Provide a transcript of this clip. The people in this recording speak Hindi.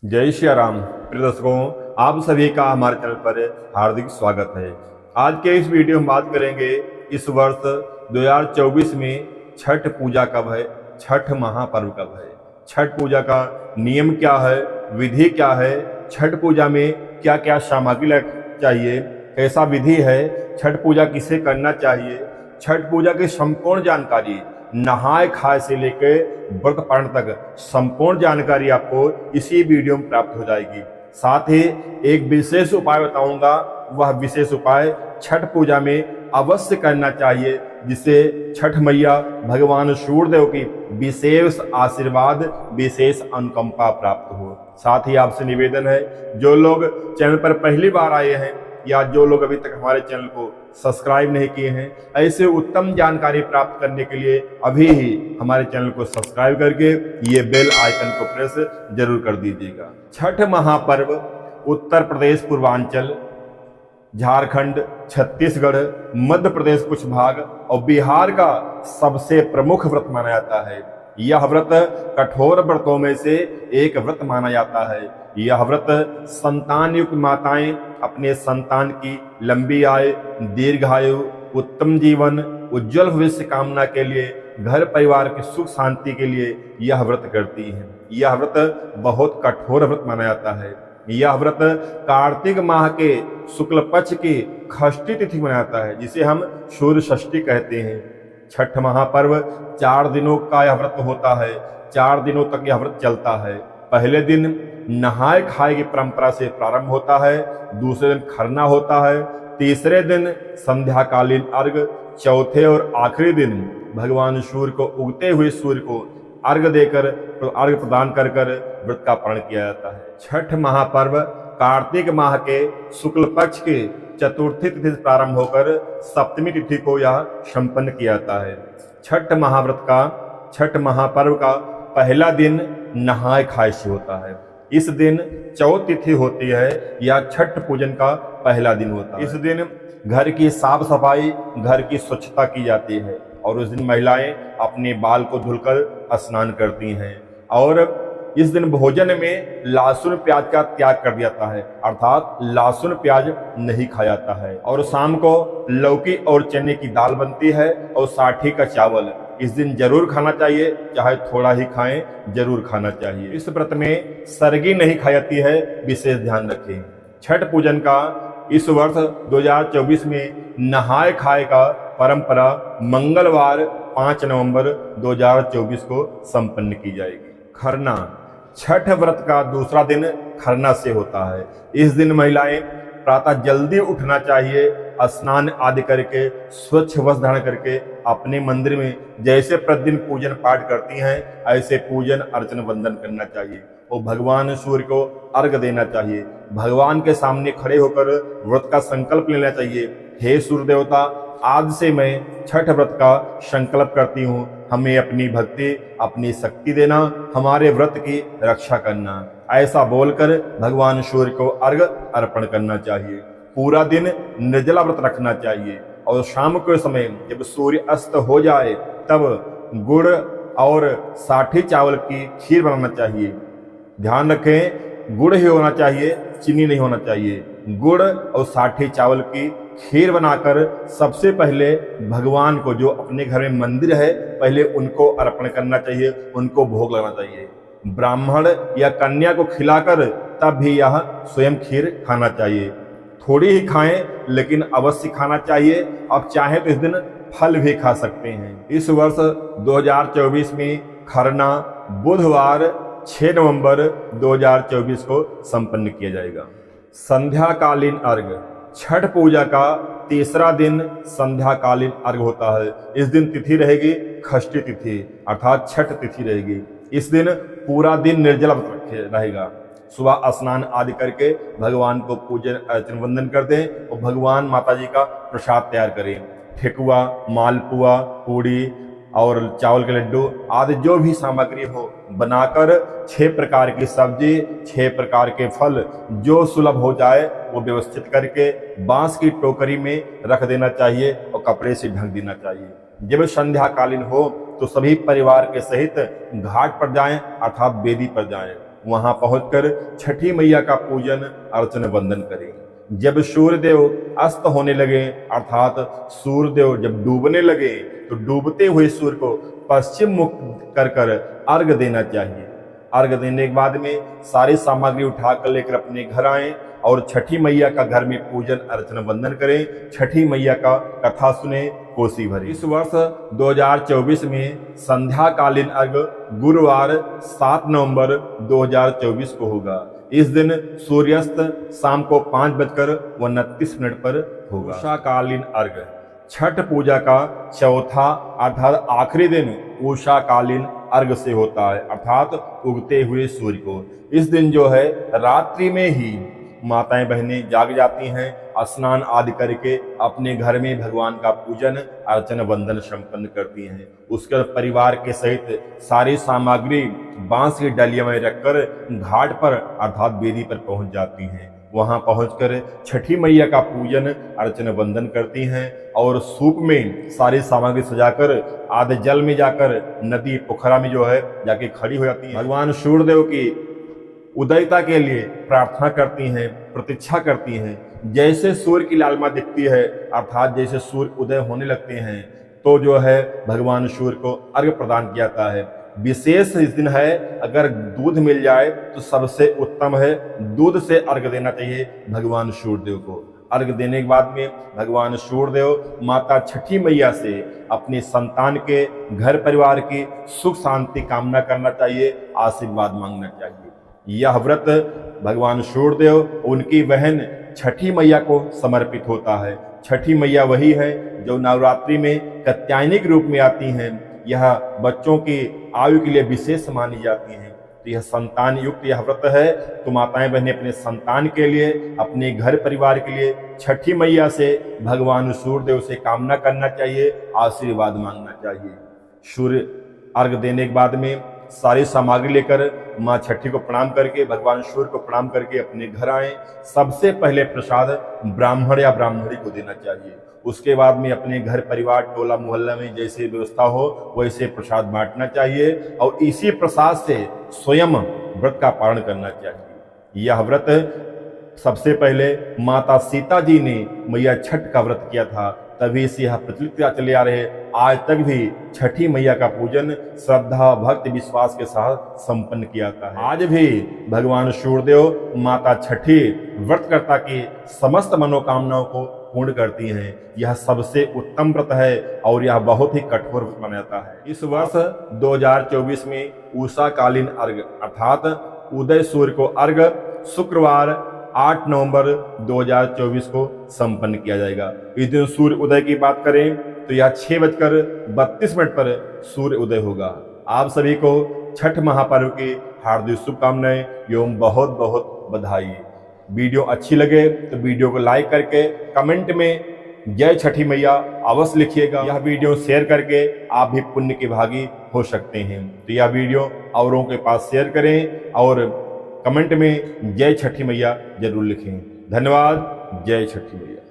जय श्री राम। प्रिय दर्शकों, आप सभी का हमारे चैनल पर हार्दिक स्वागत है। आज के इस वीडियो में बात करेंगे इस वर्ष 2024 में छठ पूजा कब है, छठ महापर्व कब है, छठ पूजा का नियम क्या है, विधि क्या है, छठ पूजा में क्या क्या सामग्री लग चाहिए, कैसा विधि है, छठ पूजा किसे करना चाहिए, छठ पूजा की संपूर्ण जानकारी नहाय खाए से लेकर व्रत पारण तक संपूर्ण जानकारी आपको इसी वीडियो में प्राप्त हो जाएगी। साथ ही एक विशेष उपाय बताऊंगा, वह विशेष उपाय छठ पूजा में अवश्य करना चाहिए, जिससे छठ मैया भगवान सूर्यदेव की विशेष आशीर्वाद, विशेष अनुकंपा प्राप्त हो। साथ ही आपसे निवेदन है, जो लोग चैनल पर पहली बार आए हैं या जो लोग अभी तक हमारे चैनल को सब्सक्राइब नहीं किए हैं, ऐसे उत्तम जानकारी प्राप्त करने के लिए अभी ही हमारे चैनल को सब्सक्राइब करके ये बेल आइकन को प्रेस जरूर कर दीजिएगा। छठ महापर्व उत्तर प्रदेश, पूर्वांचल, झारखंड, छत्तीसगढ़, मध्य प्रदेश कुछ भाग और बिहार का सबसे प्रमुख व्रत माना जाता है। यह व्रत कठोर व्रतों में से एक व्रत माना जाता है। यह व्रत संतान युक्त माताएं अपने संतान की लंबी आयु, दीर्घायु, उत्तम जीवन, उज्जवल भविष्य कामना के लिए, घर परिवार की सुख शांति के लिए यह व्रत करती हैं। यह व्रत बहुत कठोर व्रत माना जाता है। यह व्रत कार्तिक माह के शुक्ल पक्ष की षष्ठी तिथि मनाता है, जिसे हम सूर्य षष्ठी कहते हैं। छठ महापर्व 4 दिनों का यह व्रत होता है। 4 दिनों तक यह व्रत चलता है। पहले दिन नहाय खाए की परंपरा से प्रारंभ होता है, दूसरे दिन खरना होता है, तीसरे दिन संध्याकालीन अर्घ, चौथे और आखिरी दिन भगवान सूर्य को, उगते हुए सूर्य को अर्घ देकर, अर्घ प्रदान कर व्रत का पारण किया जाता है। छठ महापर्व कार्तिक माह के शुक्ल पक्ष के चतुर्थी तिथि से प्रारंभ होकर सप्तमी तिथि को यह संपन्न किया जाता है। छठ महापर्व का पहला दिन नहाय खाए से होता है। इस दिन चौथ तिथि होती है, या छठ पूजन का पहला दिन होता है। इस दिन घर की साफ सफाई, घर की स्वच्छता की जाती है और उस दिन महिलाएं अपने बाल को धुलकर स्नान करती हैं। और इस दिन भोजन में लहसुन प्याज का त्याग कर दिया जाता है, अर्थात लहसुन प्याज नहीं खाया जाता है। और शाम को लौकी और चने की दाल बनती है और साठी का चावल इस दिन जरूर खाना चाहिए, चाहे थोड़ा ही खाएं, जरूर खाना चाहिए। इस व्रत में सरगी नहीं खाई जाती है, विशेष ध्यान रखें। छठ पूजन का इस वर्ष 2024 में नहाय खाए का परंपरा मंगलवार 5 नवंबर 2024 को संपन्न की जाएगी। खरना छठ व्रत का दूसरा दिन खरना से होता है। इस दिन महिलाएं प्रातः जल्दी उठना चाहिए, स्नान आदि करके, स्वच्छ वस्त्र धारण करके अपने मंदिर में जैसे प्रतिदिन पूजन पाठ करती हैं, ऐसे पूजन अर्चन वंदन करना चाहिए और भगवान सूर्य को अर्घ देना चाहिए। भगवान के सामने खड़े होकर व्रत का संकल्प लेना चाहिए। हे सूर्य देवता, आज से मैं छठ व्रत का संकल्प करती हूँ, हमें अपनी भक्ति, अपनी शक्ति देना, हमारे व्रत की रक्षा करना। ऐसा बोलकर भगवान सूर्य को अर्घ अर्पण करना चाहिए। पूरा दिन निर्जला व्रत रखना चाहिए और शाम के समय जब सूर्य अस्त हो जाए तब गुड़ और साठी चावल की खीर बनाना चाहिए। ध्यान रखें, गुड़ ही होना चाहिए, चीनी नहीं होना चाहिए। गुड़ और साठी चावल की खीर बनाकर सबसे पहले भगवान को, जो अपने घर में मंदिर है, पहले उनको अर्पण करना चाहिए, उनको भोग लगाना चाहिए। ब्राह्मण या कन्या को खिलाकर तब भी यह स्वयं खीर खाना चाहिए। थोड़ी ही खाएं, लेकिन अवश्य खाना चाहिए। आप चाहें तो इस दिन फल भी खा सकते हैं। इस वर्ष 2024 में खरना बुधवार 6 नवंबर 2024 को संपन्न किया जाएगा। संध्याकालीन अर्घ छठ पूजा का तीसरा दिन संध्याकालीन अर्घ होता है। इस दिन तिथि रहेगी षष्ठी तिथि, अर्थात छठ तिथि रहेगी। इस दिन पूरा दिन निर्जला व्रत रहेगा। सुबह स्नान आदि करके भगवान को पूजन अर्चन वंदन कर दें और भगवान माता जी का प्रसाद तैयार करें। ठेकुआ, मालपुआ, पूड़ी और चावल के लड्डू आदि जो भी सामग्री हो बनाकर 6 प्रकार की सब्जी, 6 प्रकार के फल जो सुलभ हो जाए वो व्यवस्थित करके बांस की टोकरी में रख देना चाहिए और कपड़े से ढक देना चाहिए। जब संध्याकालीन हो तो सभी परिवार के सहित घाट पर जाएं, अर्थात वेदी पर जाएं वहां पहुंचकर छठी मैया का पूजन अर्चन वंदन करें। जब सूर्यदेव अस्त होने लगे अर्थात सूर्यदेव जब डूबने लगे तो डूबते हुए सूर्य को पश्चिम मुख कर अर्घ देना चाहिए। अर्घ देने के बाद में सारी सामग्री उठाकर लेकर अपने घर आए और छठी मैया का घर में पूजन अर्चन वंदन करें। छठी मैया का कथा सुने, कोसी भरे। इस वर्ष 2024 में संध्याकालीन अर्घ गुरुवार 7 नवंबर 2024 को होगा। इस दिन सूर्यास्त शाम को 5:29 पर होगा। उषाकालीन अर्घ छठ पूजा का चौथा अर्थात आखिरी दिन उषाकालीन अर्घ से होता है अर्थात उगते हुए सूर्य को। इस दिन जो है रात्रि में ही माताएं बहनें जाग जाती हैं, स्नान आदि करके अपने घर में भगवान का पूजन अर्चन वंदन संपन्न करती हैं। उसके परिवार के सहित सारी सामग्री बांस की डलिया में रखकर घाट पर अर्थात वेदी पर पहुंच जाती हैं। वहां पहुंचकर छठी मैया का पूजन अर्चन वंदन करती हैं और सूप में सारी सामग्री सजाकर आधे जल में जाकर नदी पोखरा में जो है जाके खड़ी हो जाती हैं। भगवान सूर्यदेव की उदयता के लिए प्रार्थना करती हैं, प्रतीक्षा करती हैं। जैसे सूर्य की लालिमा दिखती है अर्थात जैसे सूर्य उदय होने लगते हैं तो जो है भगवान सूर्य को अर्घ्य प्रदान किया जाता है। विशेष इस दिन है, अगर दूध मिल जाए तो सबसे उत्तम है, दूध से अर्घ्य देना चाहिए भगवान सूर्यदेव को। अर्घ्य देने के बाद में भगवान सूर्यदेव माता छठी मैया से अपने संतान के घर परिवार की सुख शांति कामना करना चाहिए, आशीर्वाद मांगना चाहिए। यह व्रत भगवान सूर्यदेव उनकी बहन छठी मैया को समर्पित होता है। छठी मैया वही है जो नवरात्रि में कात्यायनी के रूप में आती हैं। यह बच्चों की आयु के लिए विशेष मानी जाती हैं। तो यह संतान युक्त यह व्रत है। तो माताएं बहनें अपने संतान के लिए, अपने घर परिवार के लिए छठी मैया से भगवान सूर्यदेव से कामना करना चाहिए, आशीर्वाद मांगना चाहिए। सूर्य अर्घ देने के बाद में सारी सामग्री लेकर माँ छठी को प्रणाम करके, भगवान सूर्य को प्रणाम करके अपने घर आए। सबसे पहले प्रसाद ब्राह्मण या ब्राह्मणी को देना चाहिए। उसके बाद में अपने घर परिवार टोला मोहल्ला में जैसे व्यवस्था हो वैसे प्रसाद बांटना चाहिए और इसी प्रसाद से स्वयं व्रत का पालन करना चाहिए। यह व्रत सबसे पहले माता सीता जी ने मैया छठ का व्रत किया था, तभी से यह प्रचलित चले आ रहे। आज तक भी छठी मैया का पूजन श्रद्धा भक्ति विश्वास के साथ संपन्न किया जाता है। आज भी भगवान सूर्यदेव माता छठी व्रतकर्ता की समस्त मनोकामनाओं को पूर्ण करती हैं। यह सबसे उत्तम व्रत है और यह बहुत ही कठोर व्रत माना जाता है। इस वर्ष 2024 में उषाकालीन अर्घ अर्थात उदय सूर्य को अर्घ शुक्रवार 8 नवंबर 2024 को संपन्न किया जाएगा। इस दिन सूर्य उदय की बात करें तो यह 6:32 पर सूर्य उदय होगा। आप सभी को छठ महापर्व की हार्दिक शुभकामनाएं एवं बहुत बहुत बधाई। वीडियो अच्छी लगे तो वीडियो को लाइक करके कमेंट में जय छठी मैया अवश्य लिखिएगा। यह वीडियो शेयर करके आप भी पुण्य के भागी हो सकते हैं। तो यह वीडियो औरों के पास शेयर करें और कमेंट में जय छठी मैया जरूर लिखें। धन्यवाद। जय छठी मैया।